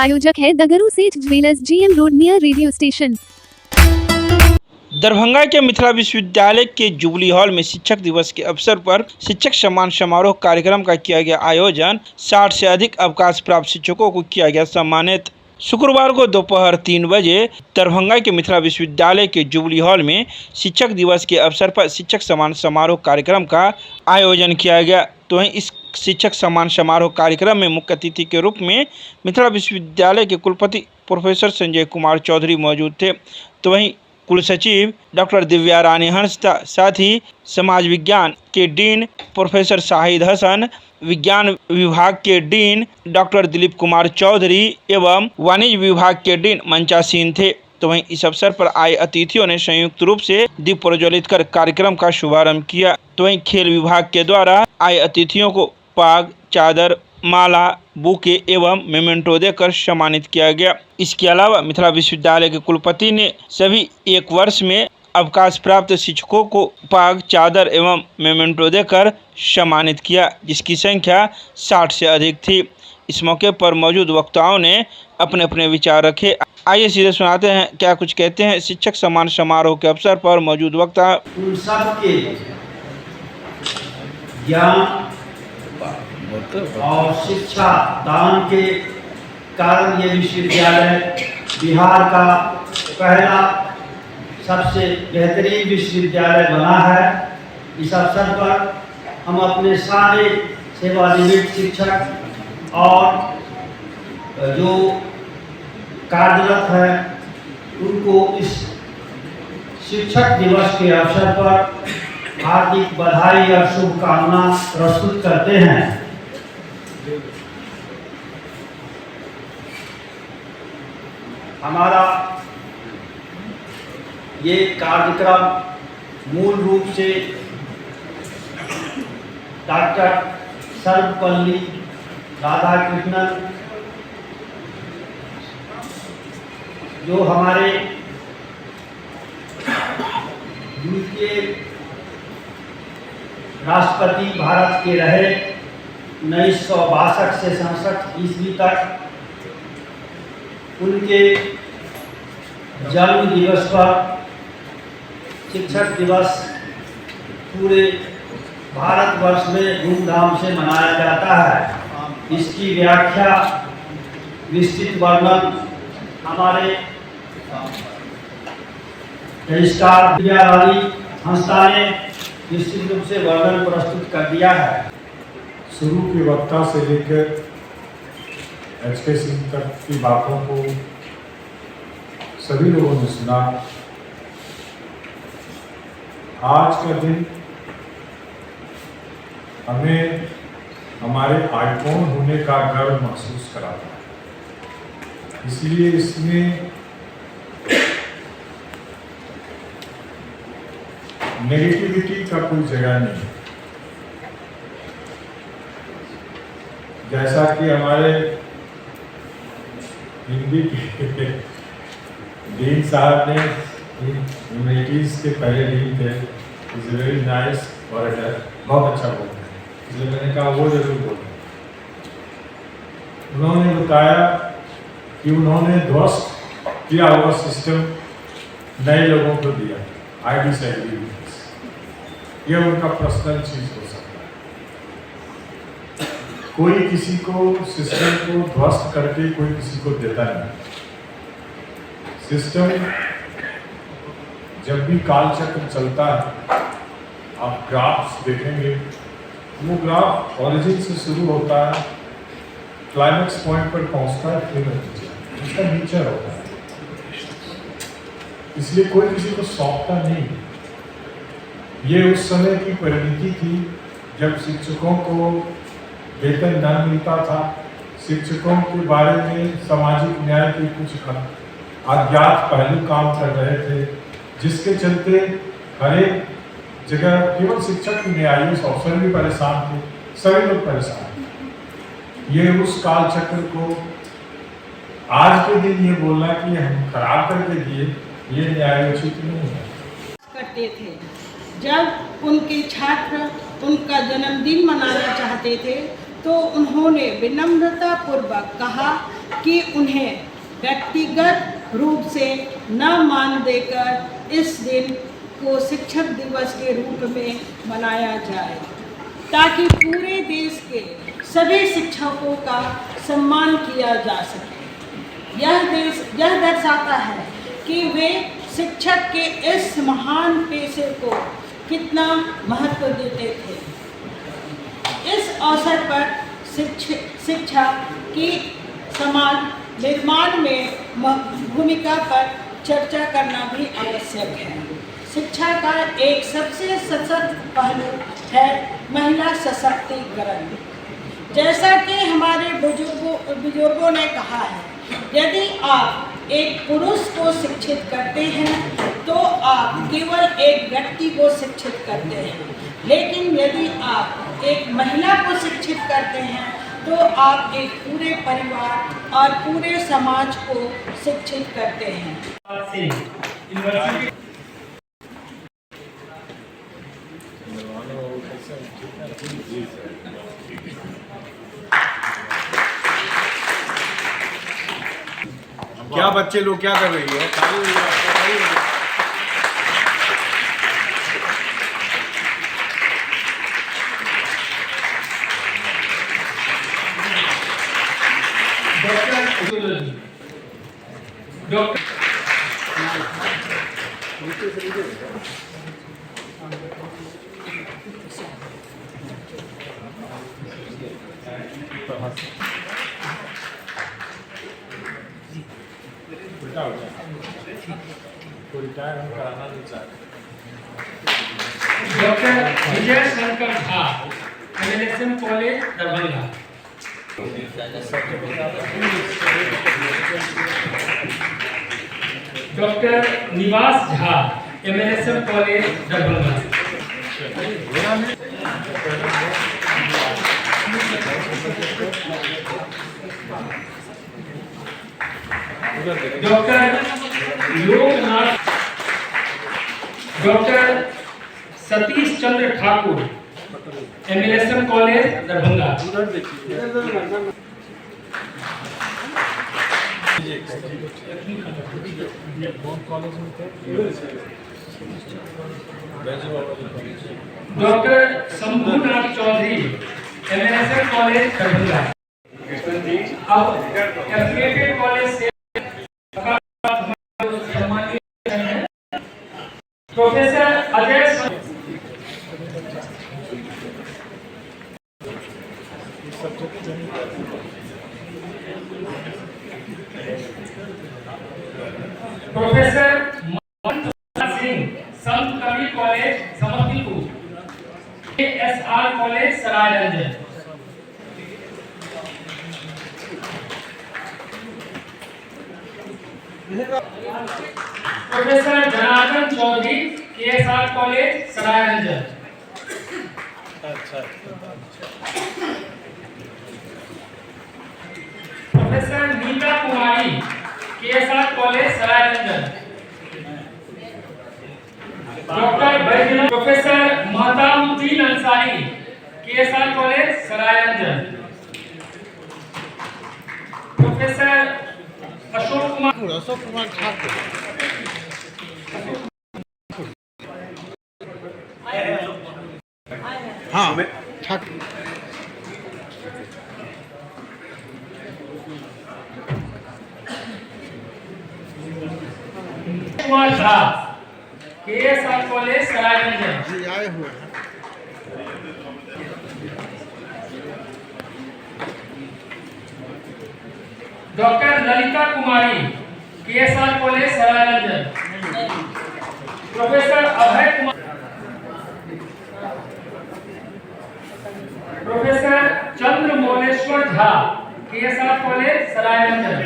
प्रायोजक है दगरू सेठ jewellers, GM road, near radio station. Darbhanga के मिथिला विश्वविद्यालय के जुबली हॉल में शिक्षक दिवस के अवसर पर शिक्षक सम्मान समारोह कार्यक्रम का किया गया आयोजन। 60 से अधिक अवकाश प्राप्त शिक्षकों को किया गया सम्मानित। शुक्रवार को दोपहर 3 बजे दरभंगा के मिथिला विश्वविद्यालय के जुबली हॉल में शिक्षक दिवस के अवसर पर शिक्षक सम्मान समारोह कार्यक्रम का आयोजन किया गया। तो वहीं इस शिक्षक सम्मान समारोह कार्यक्रम में मुख्य अतिथि के रूप में मिथिला विश्वविद्यालय के कुलपति प्रोफेसर संजय कुमार चौधरी मौजूद थे। तो वहीं कुलसचिव डॉक्टर दिव्या रानी हंस, साथ ही समाज विज्ञान के डीन प्रोफेसर शाहिद हसन, विज्ञान विभाग के डीन डॉक्टर दिलीप कुमार चौधरी एवं वाणिज्य विभाग के डीन मंचा सिंह थे। तो वहीं इस अवसर पर आए अतिथियों ने संयुक्त रूप से दीप प्रज्वलित कर कार्यक्रम का शुभारंभ किया। तो वहीं खेल विभाग के द्वारा आए अतिथियों को पाग, चादर, माला, बुके एवं मेमेंटो देकर सम्मानित किया गया। इसके अलावा मिथिला विश्वविद्यालय के कुलपति ने सभी एक वर्ष में अवकाश प्राप्त शिक्षकों को पाग, चादर एवं मेमेंटो देकर सम्मानित किया, जिसकी संख्या 60 से अधिक थी। इस मौके पर मौजूद वक्ताओं ने अपने अपने विचार रखे। आइए सीधे सुनाते हैं क्या कुछ कहते हैं शिक्षक सम्मान समारोह के अवसर पर मौजूद वक्ता। उन सब के ज्ञान और शिक्षा दान के कारण ये विश्वविद्यालय बिहार का पहला सबसे बेहतरीन विश्वविद्यालय बना है। इस अवसर पर हम अपने सारे सेवानिवृत्त शिक्षक और जो कार्यरत हैं उनको इस शिक्षक दिवस के अवसर पर हार्दिक बधाई और शुभकामना प्रस्तुत करते हैं। हमारा ये कार्यक्रम मूल रूप से डॉक्टर सर्वपल्ली राधाकृष्णन जो हमारे द्वितीय राष्ट्रपति भारत के रहे 1962 से 67 ईस्वी तक, उनके जन्म दिवस पर शिक्षक दिवस पूरे भारतवर्ष में धूमधाम से मनाया जाता है। इसकी व्याख्या, विस्तृत वर्णन हमारे रजिस्ट्रार दिव्या रानी हंसा ने निश्चित रूप से वर्णन प्रस्तुत कर दिया है। शुरू के वक्ता से लेकर HK सिंह तक की बातों को सभी लोगों ने सुना। आज का दिन हमें हमारे आइकॉन होने का गर्व महसूस कराता है। इसलिए इसमें नेगेटिविटी का कोई जगह नहीं। जैसा कि हमारे हिंदी के डीन साहब ने ह्यूमैनिटीज़ के पहले डीन थे, इज़ वेरी नाइस ऑरेटर, बहुत अच्छा बोलते हैं, इसलिए मैंने कहा वो जरूर बोलते हैं। उन्होंने बताया कि उन्होंने ध्वस्त किया हुआ सिस्टम नए लोगों को दिया। I disagree with this. यह उनका पर्सनल चीज़ हो सकता है। कोई किसी को सिस्टम को ध्वस्त करके कोई किसी को देता नहीं। सिस्टम जब भी काल चक्र चलता है, आप ग्राफ्स देखेंगे, वो ग्राफ ओरिजिन से शुरू होता है, क्लाइमेक्स पॉइंट पर पहुंचता है, फिर उसका नेचर होता है। इसलिए कोई किसी को सौंपता नहीं। ये उस समय की परिणति थी जब शिक्षकों को वेतन न मिलता था। शिक्षकों के बारे में सामाजिक न्याय के कुछ अज्ञात पहलू काम कर रहे थे, जिसके चलते हर एक जगह केवल शिक्षक ही नहीं, IAS अफसर भी परेशान थे, सभी लोग परेशान थे। ये उस काल चक्र को आज के दिन ये बोलना कि हम खराब करके दिए, ये न्यायोचित नहीं है। करते थे जब उनके छात्र उनका जन्मदिन मनाना चाहते थे तो उन्होंने विनम्रता पूर्वक कहा कि उन्हें व्यक्तिगत रूप से न मान देकर इस दिन को शिक्षक दिवस के रूप में मनाया जाए, ताकि पूरे देश के सभी शिक्षकों का सम्मान किया जा सके। यह दर्शाता है कि वे शिक्षक के इस महान पेशे को कितना महत्व देते थे। इस अवसर पर शिक्षा की समाज निर्माण में भूमिका पर चर्चा करना भी आवश्यक है। शिक्षा का एक सबसे सशक्त पहलू है महिला सशक्तिकरण। जैसा कि हमारे बुजुर्गों ने कहा है, यदि आप एक पुरुष को शिक्षित करते हैं तो आप केवल एक व्यक्ति को शिक्षित करते हैं, लेकिन यदि आप एक महिला को शिक्षित करते हैं तो आप एक पूरे परिवार और पूरे समाज को शिक्षित करते हैं। क्या बच्चे लोग क्या कर रही है? उल्टा हो गया, तो रिटायर हम कराना नहीं चाहते। Doctor Vijay Shankar Jha, MLSM college Darbhanga. Doctor Niwas Jha, MLSM college Darbhanga. Doctor Satish Chandra Thakur, MLSM college Darbhanga. Doctor Shambhunath Choudhary, MLSM college Darbhanga. अब एफिलिएटेड कॉलेज से professor Ajay professor Singh, Sant Kabir college Samastipur, ASR college Sarairanjan. Professor Janardan Choudhary, KSR college Sarairanjan. Professor Neeta Kumari, KSR college Sarairanjan. Doctor Baijnath, professor Mahtabuddin Ansari, KSR college Sarairanjan. Professor Ashok Kumar Thakur, हाँ Thakur. Kumar Jha, KSR college Sarairanjan. जी आए हुए हैं। Doctor Lalita Kumari, KSR college Sarairanjan. Professor Abhay Kumar, professor Chandramauleshwar Jha, KSR college Sarairanjan.